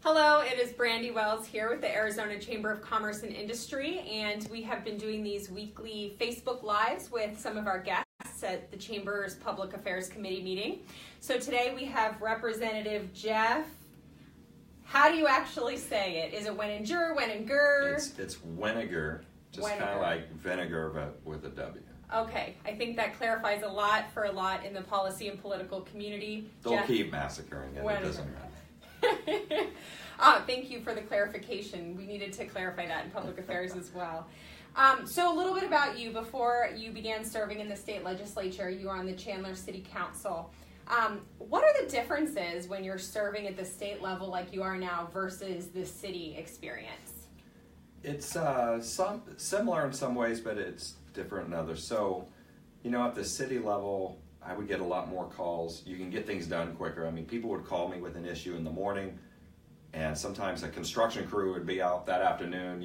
Hello, it is Brandy Wells here with the Arizona Chamber of Commerce and Industry, and we have been doing these weekly Facebook Lives with some of our guests at the Chamber's Public Affairs Committee meeting. So today we have Representative Jeff. How do you actually say it? Is it Weninger? It's Weninger, just kind of like vinegar but with a W. Okay, I think that clarifies a lot in the policy and political community. They'll keep massacring it, it doesn't matter. Thank you for the clarification. We needed to clarify that in public affairs as well. So a little bit about you. Before you began serving in the state legislature, you were on the Chandler City Council. What are the differences when you're serving at the state level like you are now versus the city experience? It's similar in some ways, but it's different in others. So, at the city level, I would get a lot more calls. You can get things done quicker. I mean, people would call me with an issue in the morning, and sometimes a construction crew would be out that afternoon,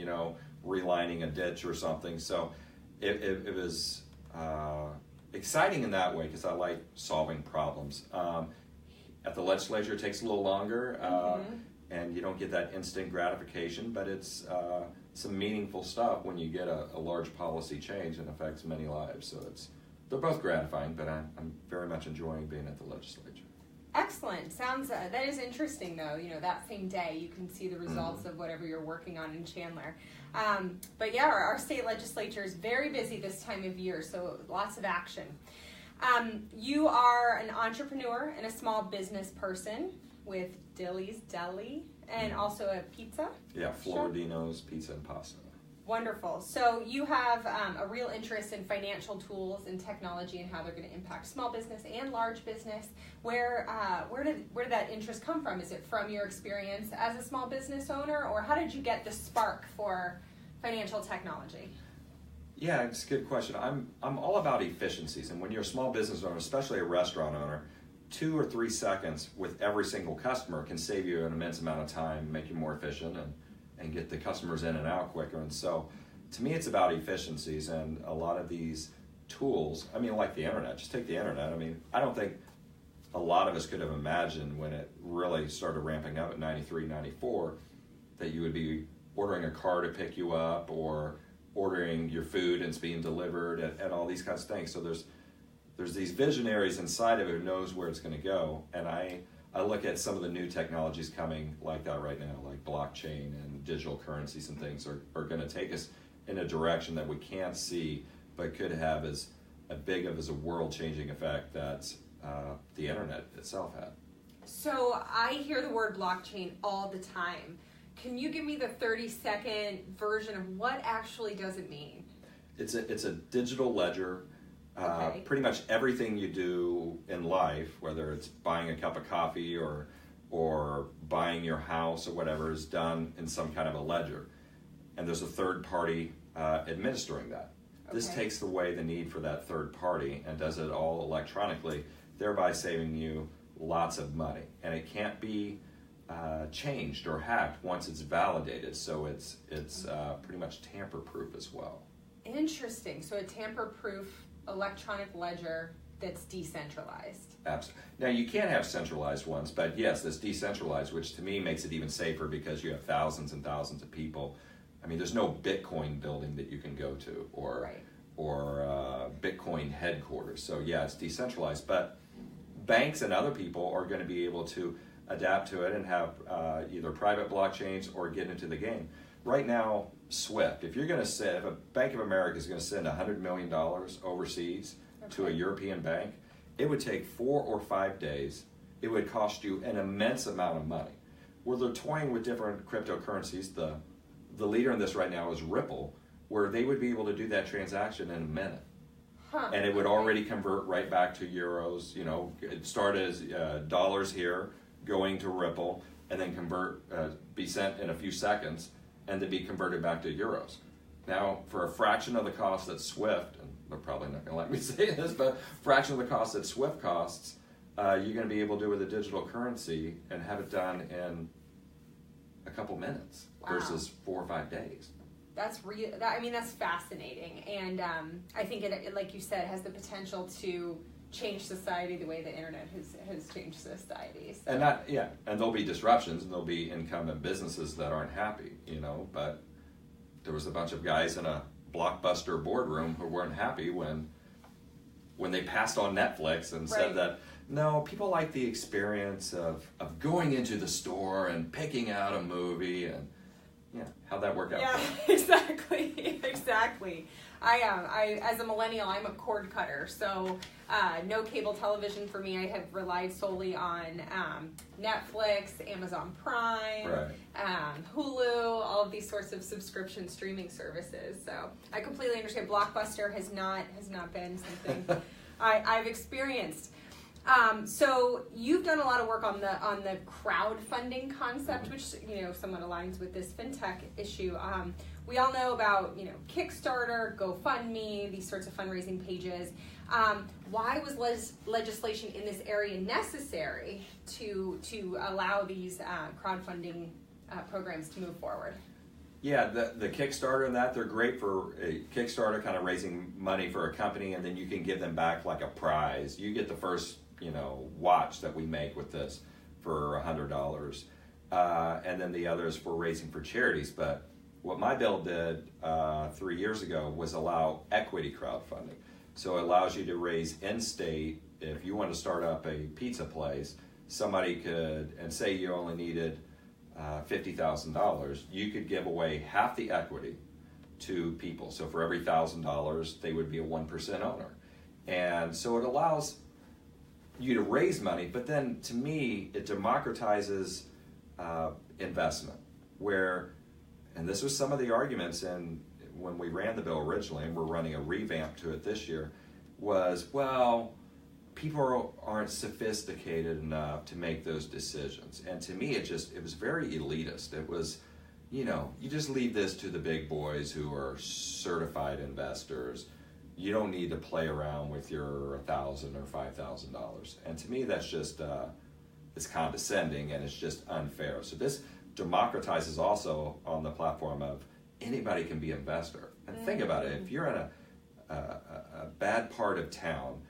relining a ditch or something. So it was exciting in that way because I like solving problems. At the legislature, it takes a little longer, and you don't get that instant gratification, but it's some meaningful stuff when you get a large policy change and affects many lives. So they're both gratifying, but I'm very much enjoying being at the legislature. Excellent. Sounds that is interesting, though. That same day you can see the results of whatever you're working on in Chandler. But yeah, our state legislature is very busy this time of year, so lots of action. You are an entrepreneur and a small business person with Dilly's Deli and also a pizza. Yeah, Floridino's Pizza and Pasta. Wonderful. So you have a real interest in financial tools and technology and how they're going to impact small business and large business. Where did that interest come from? Is it from your experience as a small business owner, or how did you get the spark for financial technology? Yeah, it's a good question. I'm all about efficiencies, and when you're a small business owner, especially a restaurant owner, 2 or 3 seconds with every single customer can save you an immense amount of time, make you more efficient, and get the customers in and out quicker. And so to me, it's about efficiencies, and a lot of these tools, like the internet, just take the internet. I don't think a lot of us could have imagined when it really started ramping up at 93, 94, that you would be ordering a car to pick you up or ordering your food and it's being delivered and all these kinds of things. So there's these visionaries inside of it who knows where it's going to go. And I look at some of the new technologies coming like that right now, like blockchain and digital currencies and things are going to take us in a direction that we can't see, but could have as big of a world-changing effect that the internet itself had. So I hear the word blockchain all the time. Can you give me the 30-second version of what actually does it mean? It's a digital ledger. Okay. Pretty much everything you do in life, whether it's buying a cup of coffee or buying your house or whatever, is done in some kind of a ledger. And there's a third party administering that. Okay. This takes away the need for that third party and does it all electronically, thereby saving you lots of money. And it can't be changed or hacked once it's validated, so it's pretty much tamper-proof as well. Interesting. So a tamper-proof electronic ledger that's decentralized. Absolutely. Now, you can't have centralized ones, but yes, this decentralized, which to me makes it even safer because you have thousands and thousands of people. There's no Bitcoin building that you can go to or Bitcoin headquarters. So yeah, it's decentralized, but banks and other people are going to be able to adapt to it and have either private blockchains or get into the game. Right now, SWIFT, if a Bank of America is going to send $100 million overseas to a European bank, it would take 4 or 5 days. It would cost you an immense amount of money. Where they're toying with different cryptocurrencies, the leader in this right now is Ripple, where they would be able to do that transaction in a minute. And it would already convert right back to euros. It start as dollars here, going to Ripple, and then be sent in a few seconds, and to be converted back to euros. Now, for a fraction of the cost that SWIFT, and they're probably not going to let me say this, but fraction of the cost that SWIFT costs, you're going to be able to do with a digital currency and have it done in a couple minutes versus 4 or 5 days. That's that's fascinating, and I think it, like you said, has the potential to changed society the way the internet has changed society. So. And there'll be disruptions, and there'll be incumbent businesses that aren't happy, but there was a bunch of guys in a Blockbuster boardroom who weren't happy when they passed on Netflix and said that, no, people like the experience of going into the store and picking out a movie, and how'd that work out? Yeah, exactly. I as a millennial, I'm a cord cutter, so no cable television for me. I have relied solely on Netflix, Amazon Prime, Hulu, all of these sorts of subscription streaming services. So I completely understand. Blockbuster has not been something I've experienced. So you've done a lot of work on the crowdfunding concept, which somewhat aligns with this fintech issue. We all know about Kickstarter, GoFundMe, these sorts of fundraising pages. Why was legislation in this area necessary to allow these crowdfunding programs to move forward? Yeah, the Kickstarter and that, they're great for a Kickstarter, kind of raising money for a company, and then you can give them back like a prize. You get the first watch that we make with this for $100, and then the others for raising for charities. But what my bill did 3 years ago was allow equity crowdfunding. So it allows you to raise in-state. If you want to start up a pizza place, somebody could, and say you only needed $50,000, you could give away half the equity to people. So for every $1,000, they would be a 1% owner. And so it allows you to raise money, but then to me, it democratizes investment, and this was some of the arguments when we ran the bill originally, and we're running a revamp to it this year, was, well, people aren't sophisticated enough to make those decisions. And to me, it was very elitist. It was, you just leave this to the big boys who are certified investors. You don't need to play around with your $1,000 or $5,000. And to me, that's just, it's condescending and it's just unfair. So this democratizes also on the platform of anybody can be an investor. And think about it, if you're in a bad part of town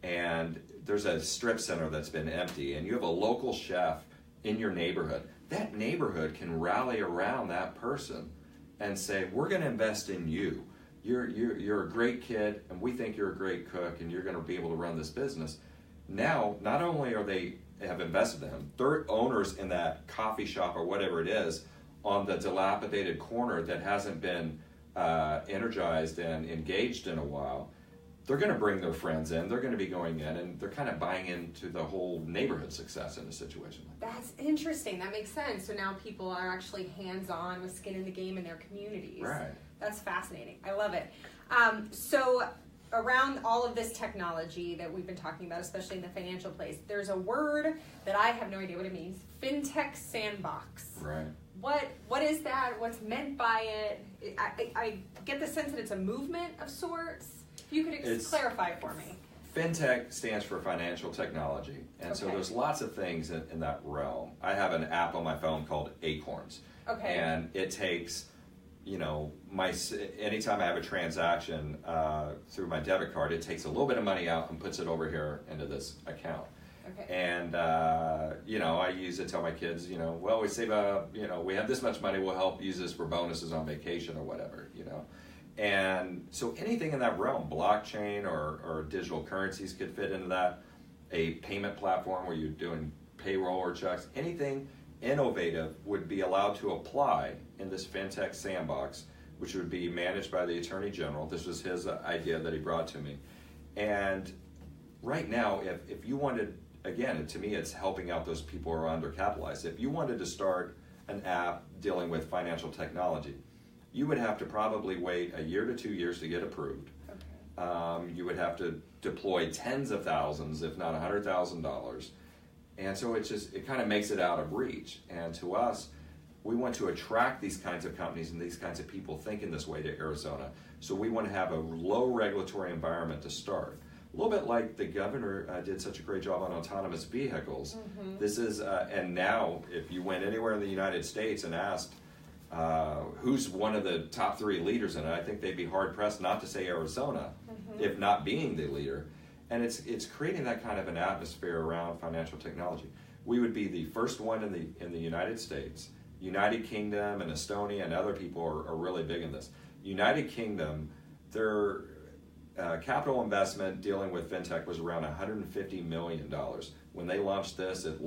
and there's a strip center that's been empty and you have a local chef in your neighborhood, that neighborhood can rally around that person and say, we're going to invest in you. You're a great kid, and we think you're a great cook, and you're going to be able to run this business. Now, not only are they have invested in them, they're owners in that coffee shop or whatever it is on the dilapidated corner that hasn't been energized and engaged in a while. They're going to bring their friends in, they're going to be going in, and they're kind of buying into the whole neighborhood success in a situation like that. That's interesting. That makes sense. So now people are actually hands-on with skin in the game in their communities. Right. That's fascinating. I love it. So around all of this technology that we've been talking about, especially in the financial place, there's a word that I have no idea what it means. Fintech sandbox. Right. What is that? What's meant by it? I get the sense that it's a movement of sorts. If you could clarify for me. Fintech stands for financial technology, and so there's lots of things in that realm. I have an app on my phone called Acorns, and it takes, anytime I have a transaction through my debit card, it takes a little bit of money out and puts it over here into this account. And I use it to tell my kids, well, we save we have this much money, we'll help use this for bonuses on vacation or whatever, And so anything in that realm, blockchain or digital currencies could fit into that. A payment platform where you're doing payroll or checks, anything innovative would be allowed to apply in this fintech sandbox, which would be managed by the Attorney General. This was his idea that he brought to me. And right now, if you wanted, again, to me, it's helping out those people who are undercapitalized. If you wanted to start an app dealing with financial technology, you would have to probably wait 1 year to 2 years to get approved. You would have to deploy tens of thousands, if not $100,000. And so it kind of makes it out of reach. And to us, we want to attract these kinds of companies and these kinds of people thinking this way to Arizona. So we want to have a low regulatory environment to start. A little bit like the governor did such a great job on autonomous vehicles. This is, and now if you went anywhere in the United States and asked who's one of the top 3 leaders in it, I think they'd be hard pressed not to say Arizona, if not being the leader. And it's creating that kind of an atmosphere around financial technology. We would be the first one in the United States. United Kingdom and Estonia and other people are really big in this. United Kingdom, their capital investment dealing with fintech was around $150 million. When they launched this, it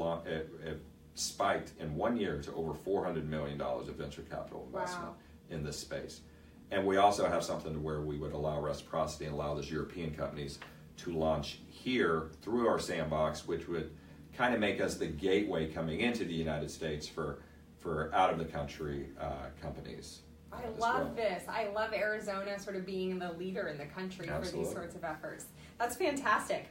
spiked in 1 year to over $400 million of venture capital investment in this space. And we also have something to where we would allow reciprocity and allow those European companies to launch here through our sandbox, which would kind of make us the gateway coming into the United States for out-of-the-country companies. I love this. I love Arizona sort of being the leader in the country for these sorts of efforts. That's fantastic.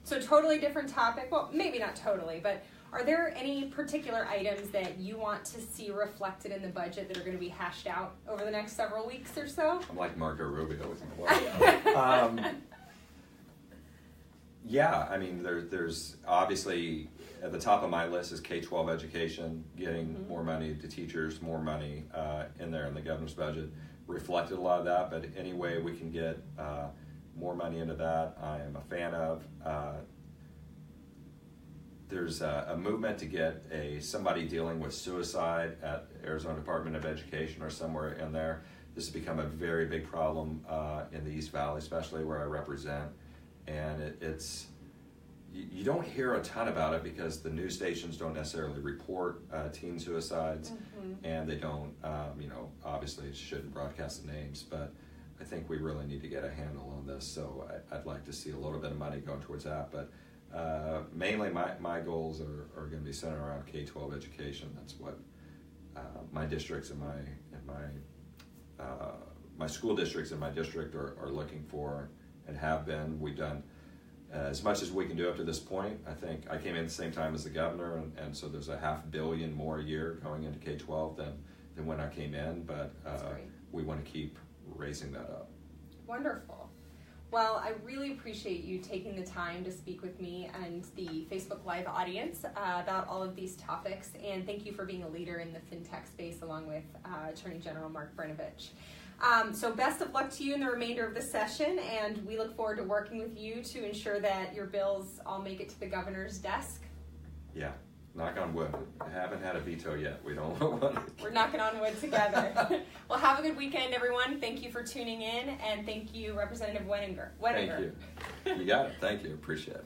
So totally different topic. Well, maybe not totally, but are there any particular items that you want to see reflected in the budget that are going to be hashed out over the next several weeks or so? I'm like Marco Rubio with my yeah, I mean, there's obviously at the top of my list is K-12 education, getting more money to teachers, more money in there in the governor's budget. Reflected a lot of that, but any way we can get more money into that, I am a fan of. There's a movement to get somebody dealing with suicide at Arizona Department of Education or somewhere in there. This has become a very big problem in the East Valley, especially where I represent. And it's you don't hear a ton about it because the news stations don't necessarily report teen suicides, and they don't, obviously shouldn't broadcast the names, but I think we really need to get a handle on this. So I'd like to see a little bit of money going towards that, but mainly my goals are going to be centered around K-12 education. That's what my districts and my school districts in my district are looking for and have been. We've done as much as we can do up to this point. I think I came in at the same time as the governor, and so there's $500 million more a year going into K-12 than when I came in, but we want to keep raising that up. Wonderful. Well, I really appreciate you taking the time to speak with me and the Facebook Live audience about all of these topics, and thank you for being a leader in the fintech space along with Attorney General Mark Brnovich. So best of luck to you in the remainder of the session, and we look forward to working with you to ensure that your bills all make it to the governor's desk. Yeah, knock on wood. I haven't had a veto yet. We don't want to. We're knocking on wood together. Well, have a good weekend, everyone. Thank you for tuning in, and thank you, Representative Weninger. Thank you. You got it. Thank you. Appreciate it.